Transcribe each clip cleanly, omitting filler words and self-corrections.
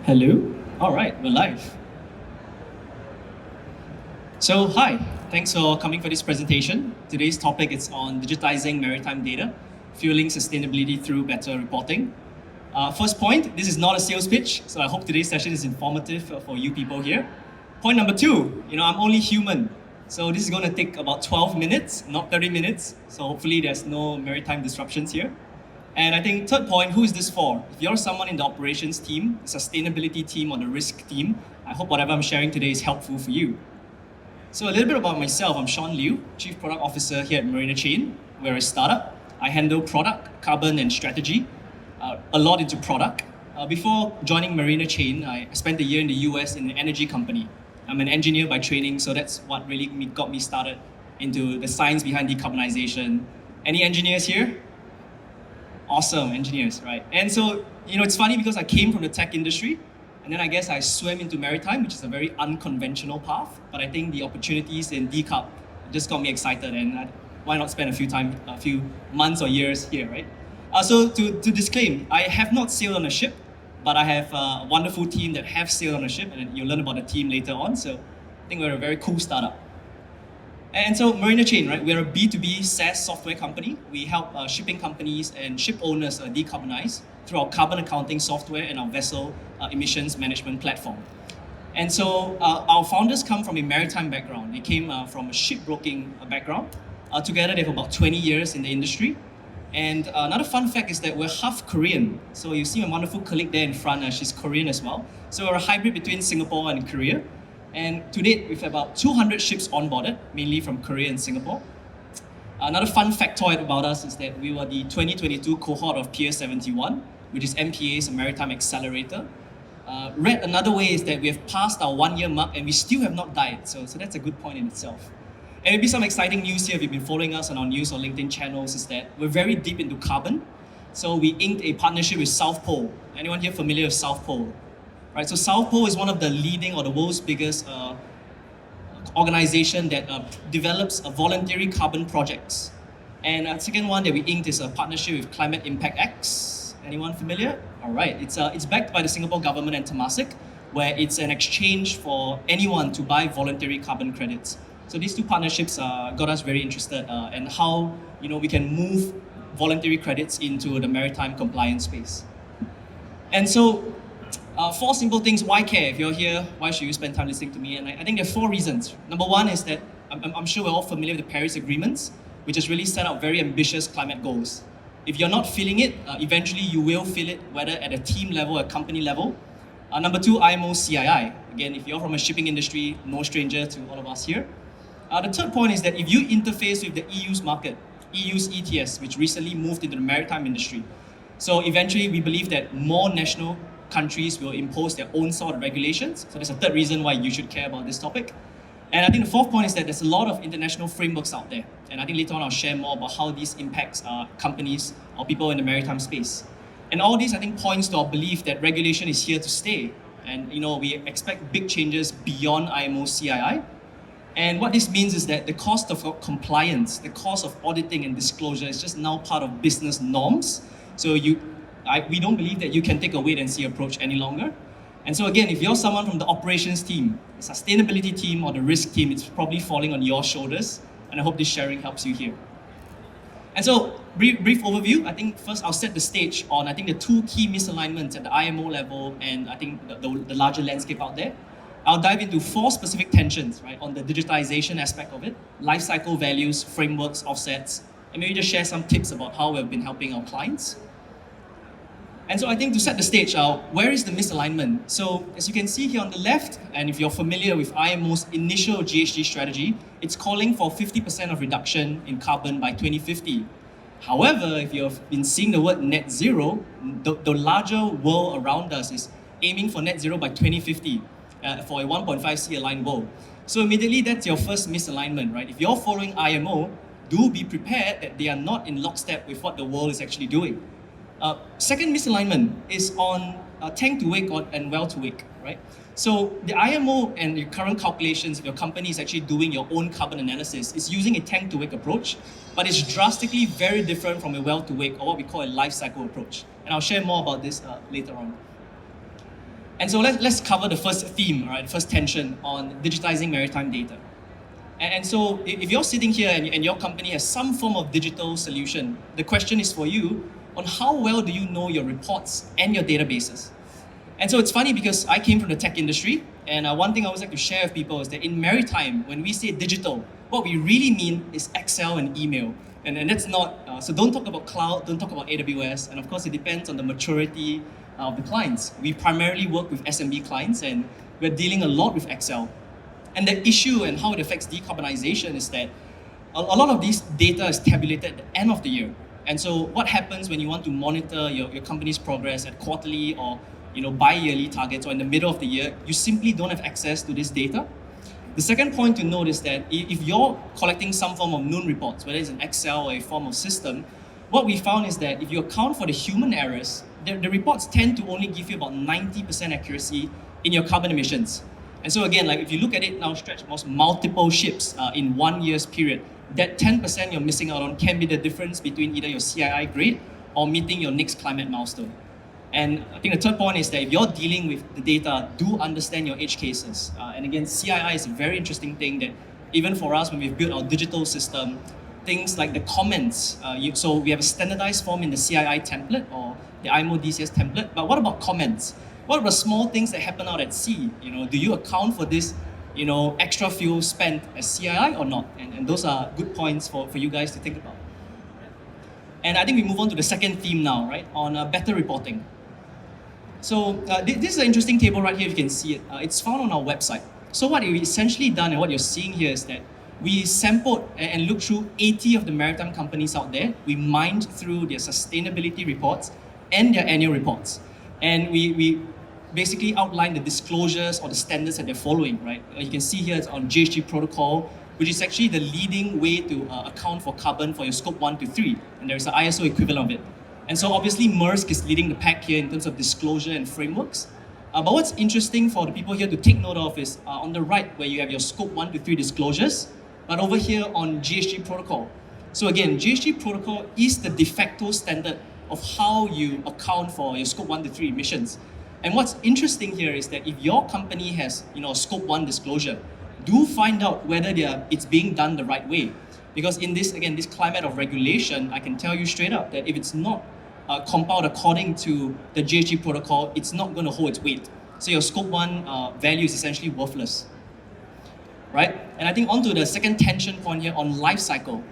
Hello. All right, we're live. So, hi. Thanks for coming for this presentation. Today's topic is on digitizing maritime data, fueling sustainability through better reporting. First point, this is not a sales pitch, so I hope today's session is informative for you people here. Point number two, I'm only human. So this is going to take about 12 minutes, not 30 minutes. So hopefully there's no maritime disruptions here. And I think third point, who is this for? If you're someone in the operations team, the sustainability team, or the risk team, I hope whatever I'm sharing today is helpful for you. So a little bit about myself, I'm Sean Liu, Chief Product Officer here at Marina Chain. We're a startup. I handle product, carbon, and strategy, a lot into product. Before joining Marina Chain, I spent a year in the US in an energy company. I'm an engineer by training, so that's what really got me started into the science behind decarbonization. Any engineers here? Awesome, engineers, right? And so, it's funny because I came from the tech industry, and then I guess I swam into maritime, which is a very unconventional path. But I think the opportunities in decarb just got me excited, and why not spend a few months or years here, right? So to disclaim, I have not sailed on a ship, but I have a wonderful team that have sailed on a ship, and you'll learn about the team later on. So I think we're a very cool startup. And so Marina Chain, right? We're a B2B SaaS software company. We help shipping companies and ship owners decarbonize through our carbon accounting software and our vessel emissions management platform. And so our founders come from a maritime background. They came from a shipbroking background. Together, they have about 20 years in the industry. And another fun fact is that we're half Korean. So you see my wonderful colleague there in front, she's Korean as well. So we're a hybrid between Singapore and Korea. And to date, we've about 200 ships onboarded, mainly from Korea and Singapore. Another fun factoid about us is that we were the 2022 cohort of Pier 71, which is MPA's Maritime Accelerator. Read another way is that we have passed our 1 year mark and we still have not died. So that's a good point in itself. And maybe some exciting news here, if you've been following us on our news or LinkedIn channels, is that we're very deep into carbon. So we inked a partnership with South Pole. Anyone here familiar with South Pole? Right, so South Pole is one of the leading or the world's biggest organization that develops voluntary carbon projects. And a second one that we inked is a partnership with Climate Impact X. Anyone familiar? All right, it's backed by the Singapore government and Temasek, where it's an exchange for anyone to buy voluntary carbon credits. So these two partnerships got us very interested in how we can move voluntary credits into the maritime compliance space. And so, 4 simple things, why care? If you're here, why should you spend time listening to me? And I think there are 4 reasons. Number one is that I'm sure we're all familiar with the Paris Agreements, which has really set out very ambitious climate goals. If you're not feeling it, eventually you will feel it, whether at a team level or company level. Number 2, IMO CII. Again, if you're from a shipping industry, no stranger to all of us here. The third point is that if you interface with the EU's market, EU's ETS, which recently moved into the maritime industry, so eventually we believe that more national countries will impose their own sort of regulations. So there's a third reason why you should care about this topic. And I think the fourth point is that there's a lot of international frameworks out there. And I think later on I'll share more about how these impacts companies or people in the maritime space. And all these, I think, points to our belief that regulation is here to stay. And we expect big changes beyond IMO CII. And what this means is that the cost of compliance, the cost of auditing and disclosure is just now part of business norms. So we don't believe that you can take a wait and see approach any longer. And so again, if you're someone from the operations team, the sustainability team, or the risk team, it's probably falling on your shoulders. And I hope this sharing helps you here. And so, brief overview. I think first I'll set the stage on, I think, the 2 key misalignments at the IMO level and I think the larger landscape out there. I'll dive into 4 specific tensions, right, on the digitization aspect of it, life cycle values, frameworks, offsets, and maybe just share some tips about how we've been helping our clients. And so I think to set the stage, where is the misalignment? So as you can see here on the left, and if you're familiar with IMO's initial GHG strategy, it's calling for 50% of reduction in carbon by 2050. However, if you've been seeing the word net zero, the larger world around us is aiming for net zero by 2050 for a 1.5C aligned world. So immediately that's your first misalignment, right? If you're following IMO, do be prepared that they are not in lockstep with what the world is actually doing. Second misalignment is on tank to wake and well to wake, right? So the IMO and your current calculations, if your company is actually doing your own carbon analysis, is using a tank to wake approach, but it's drastically very different from a well to wake or what we call a life cycle approach. And I'll share more about this later on. And so let's cover the first theme, right? The first tension on digitizing maritime data. And so if you're sitting here and your company has some form of digital solution, the question is for you on how well do you know your reports and your databases? And so it's funny because I came from the tech industry, and one thing I always like to share with people is that in maritime, when we say digital, what we really mean is Excel and email. And that's not, so don't talk about cloud, don't talk about AWS, and of course it depends on the maturity of the clients. We primarily work with SMB clients, and we're dealing a lot with Excel. And the issue and how it affects decarbonization is that a lot of these data is tabulated at the end of the year. And so what happens when you want to monitor your company's progress at quarterly or bi-yearly targets or in the middle of the year, you simply don't have access to this data. The second point to note is that if you're collecting some form of noon reports, whether it's an Excel or a form of system, what we found is that if you account for the human errors, the reports tend to only give you about 90% accuracy in your carbon emissions. And so again, like if you look at it now stretched across multiple ships in 1 year's period, that 10% you're missing out on can be the difference between either your CII grade or meeting your next climate milestone. And I think the third point is that if you're dealing with the data, do understand your edge cases. And again, CII is a very interesting thing that even for us, when we've built our digital system, things like the comments, so we have a standardized form in the CII template or the IMO DCS template, but what about comments? What are the small things that happen out at sea? Do you account for this, extra fuel spent as CII or not? And those are good points for you guys to think about. And I think we move on to the second theme now, right, on better reporting. So this is an interesting table right here, if you can see it. It's found on our website. So what we essentially done and what you're seeing here is that we sampled and looked through 80 of the maritime companies out there. We mined through their sustainability reports and their annual reports. And we basically outlined the disclosures or the standards that they're following, right? You can see here it's on GHG protocol, which is actually the leading way to account for carbon for your scope 1 to 3. And there's an ISO equivalent of it. And so obviously Maersk is leading the pack here in terms of disclosure and frameworks. But what's interesting for the people here to take note of is on the right where you have your scope 1 to 3 disclosures, but over here on GHG protocol. So again, GHG protocol is the de facto standard of how you account for your scope 1 to 3 emissions. And what's interesting here is that if your company has a scope 1 disclosure, do find out whether it's being done the right way. Because in this climate of regulation, I can tell you straight up that if it's not compiled according to the GHG protocol, it's not going to hold its weight. So your scope 1 value is essentially worthless, right? And I think onto the second tension point here on life cycle,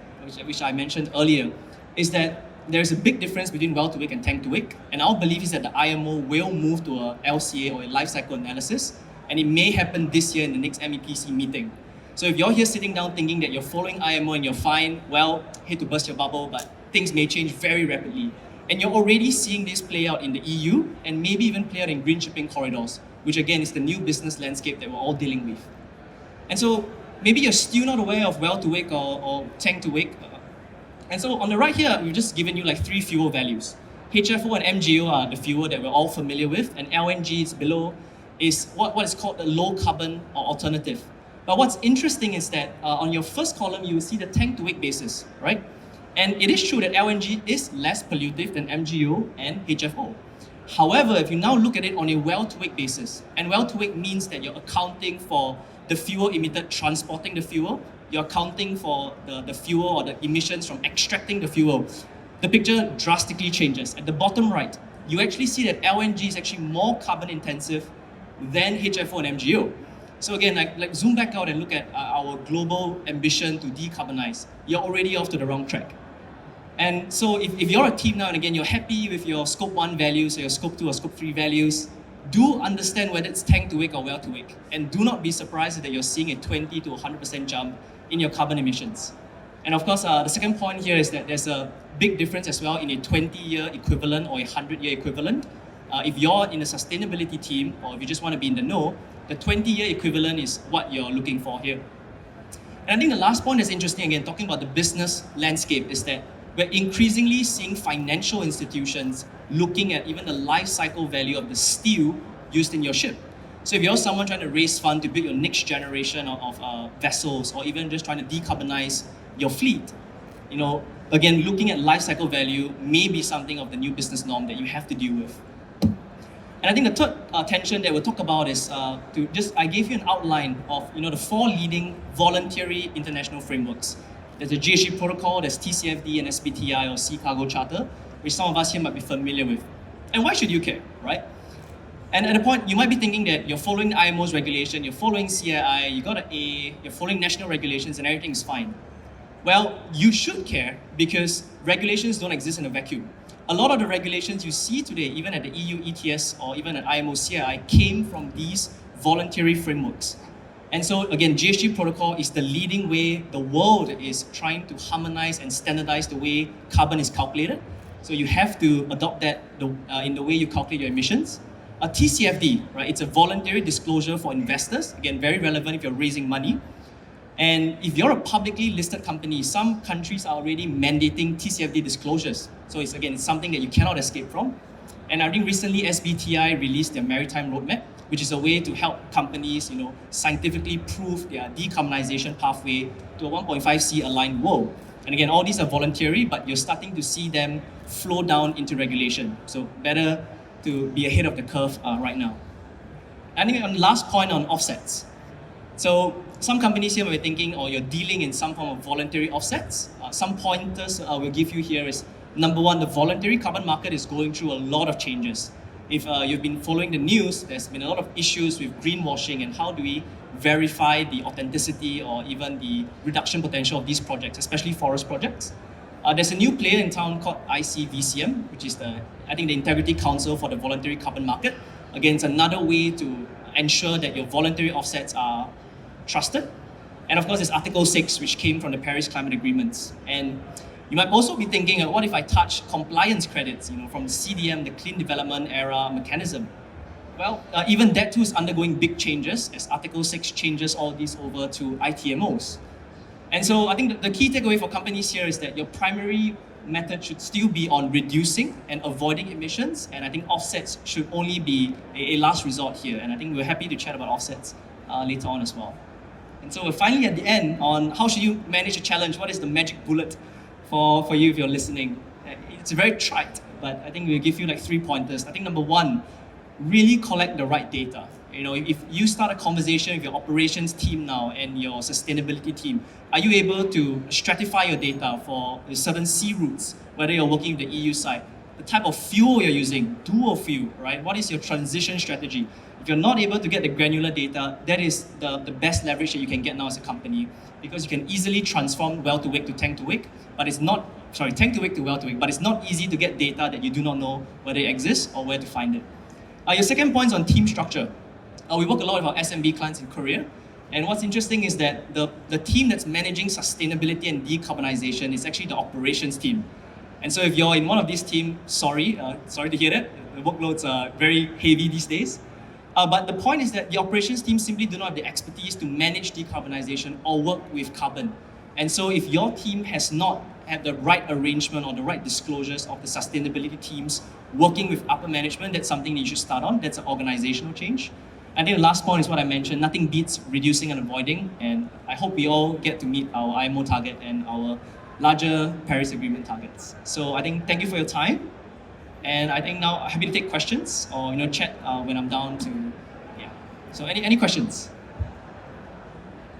which I mentioned earlier, is that there's a big difference between well-to-wake and tank-to-wake. And our belief is that the IMO will move to a LCA or a life cycle analysis, and it may happen this year in the next MEPC meeting. So if you're here sitting down thinking that you're following IMO and you're fine, well, hate to burst your bubble, but things may change very rapidly. And you're already seeing this play out in the EU and maybe even play out in green shipping corridors, which again is the new business landscape that we're all dealing with. And so maybe you're still not aware of well-to-wake or tank-to-wake. And so on the right here, we've just given you like 3 fuel values. HFO and MGO are the fuel that we're all familiar with, and LNG is below, is what is called the low carbon or alternative. But what's interesting is that on your first column, you will see the tank-to-wake basis, right? And it is true that LNG is less pollutive than MGO and HFO. However, if you now look at it on a well-to-wake basis, and well-to-wake means that you're accounting for the fuel emitted transporting the fuel, you're accounting for the fuel or the emissions from extracting the fuel, the picture drastically changes. At the bottom right, you actually see that LNG is actually more carbon intensive than HFO and MGO. So again, like zoom back out and look at our global ambition to decarbonize. You're already off to the wrong track. And so if you're a team now and again, you're happy with your scope 1 values or your scope 2 or scope 3 values, do understand whether it's tank-to-wake or well-to-wake. And do not be surprised that you're seeing a 20 to 100% jump in your carbon emissions. And of course, the second point here is that there's a big difference as well in a 20-year equivalent or a 100-year equivalent. If you're in a sustainability team or if you just want to be in the know, the 20-year equivalent is what you're looking for here. And I think the last point that's interesting, again, talking about the business landscape, is that we're increasingly seeing financial institutions looking at even the life cycle value of the steel used in your ship. So if you're someone trying to raise funds to build your next generation of vessels, or even just trying to decarbonize your fleet, again, looking at life cycle value may be something of the new business norm that you have to deal with. And I think the third tension that we'll talk about is I gave you an outline of the four leading voluntary international frameworks. There's the GHG protocol, there's TCFD and SBTI or Sea Cargo Charter, which some of us here might be familiar with. And why should you care, right? And at the point, you might be thinking that you're following IMO's regulation, you're following CII, you got an A, you're following national regulations and everything's fine. Well, you should care because regulations don't exist in a vacuum. A lot of the regulations you see today, even at the EU ETS or even at IMO CII, came from these voluntary frameworks. And so again, GHG protocol is the leading way the world is trying to harmonize and standardize the way carbon is calculated. So you have to adopt that in the way you calculate your emissions. A TCFD, right? It's a voluntary disclosure for investors. Again, very relevant if you're raising money. And if you're a publicly listed company, some countries are already mandating TCFD disclosures. So it's something that you cannot escape from. And I think recently SBTI released their maritime roadmap, which is a way to help companies, scientifically prove their decarbonization pathway to a 1.5C aligned world. And again, all these are voluntary, but you're starting to see them flow down into regulation. So better to be ahead of the curve right now. I think on the last point on offsets. So some companies here were thinking, or you're dealing in some form of voluntary offsets. Some pointers we'll give you here is, number one, the voluntary carbon market is going through a lot of changes. If you've been following the news, there's been a lot of issues with greenwashing and how do we verify the authenticity or even the reduction potential of these projects, especially forest projects. There's a new player in town called ICVCM, which is the Integrity Council for the Voluntary Carbon Market. Again, it's another way to ensure that your voluntary offsets are trusted. And of course, there's Article 6, which came from the Paris Climate Agreements. And you might also be thinking, what if I touch compliance credits, from the CDM, the Clean Development Era mechanism? Well, even that too is undergoing big changes as Article 6 changes all these over to ITMOs. And so I think the key takeaway for companies here is that your primary method should still be on reducing and avoiding emissions. And I think offsets should only be a last resort here. And I think we're happy to chat about offsets later on as well. And so we're finally at the end on how should you manage a challenge? What is the magic bullet for you if you're listening? It's very trite, but I think we'll give you like 3 pointers. I think number one, really collect the right data. If you start a conversation with your operations team now and your sustainability team, are you able to stratify your data for certain sea routes, whether you're working with the EU side, the type of fuel you're using, dual fuel, right? What is your transition strategy? If you're not able to get the granular data, that is the best leverage that you can get now as a company, because you can easily transform well to wake to tank to wake, tank to wake to well to wake, but it's not easy to get data that you do not know whether it exists or where to find it. Your second point is on team structure. We work a lot with our SMB clients in Korea. And what's interesting is that the team that's managing sustainability and decarbonization is actually the operations team. And so if you're in one of these teams, sorry to hear that. The workloads are very heavy these days. But the point is that the operations team simply do not have the expertise to manage decarbonization or work with carbon. And so if your team has not had the right arrangement or the right disclosures of the sustainability teams working with upper management, that's something that you should start on. That's an organizational change. I think the last point is what I mentioned, nothing beats reducing and avoiding, and I hope we all get to meet our IMO target and our larger Paris Agreement targets. So I think thank you for your time, and I think now I'm happy to take questions or chat when I'm down to, yeah. So any questions?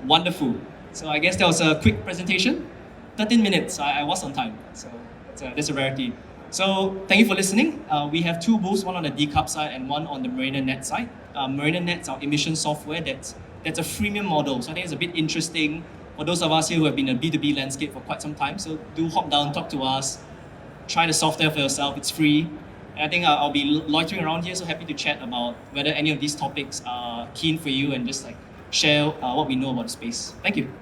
Wonderful. So I guess that was a quick presentation, 13 minutes, I was on time, so that's a rarity. So thank you for listening. We have 2 booths, one on the decarb side and one on the Marina Net side. Marina Net's our emission software that's a freemium model. So I think it's a bit interesting for those of us here who have been in a B2B landscape for quite some time. So do hop down, talk to us, try the software for yourself, it's free. And I think I'll be loitering around here, so happy to chat about whether any of these topics are keen for you and just share what we know about the space. Thank you.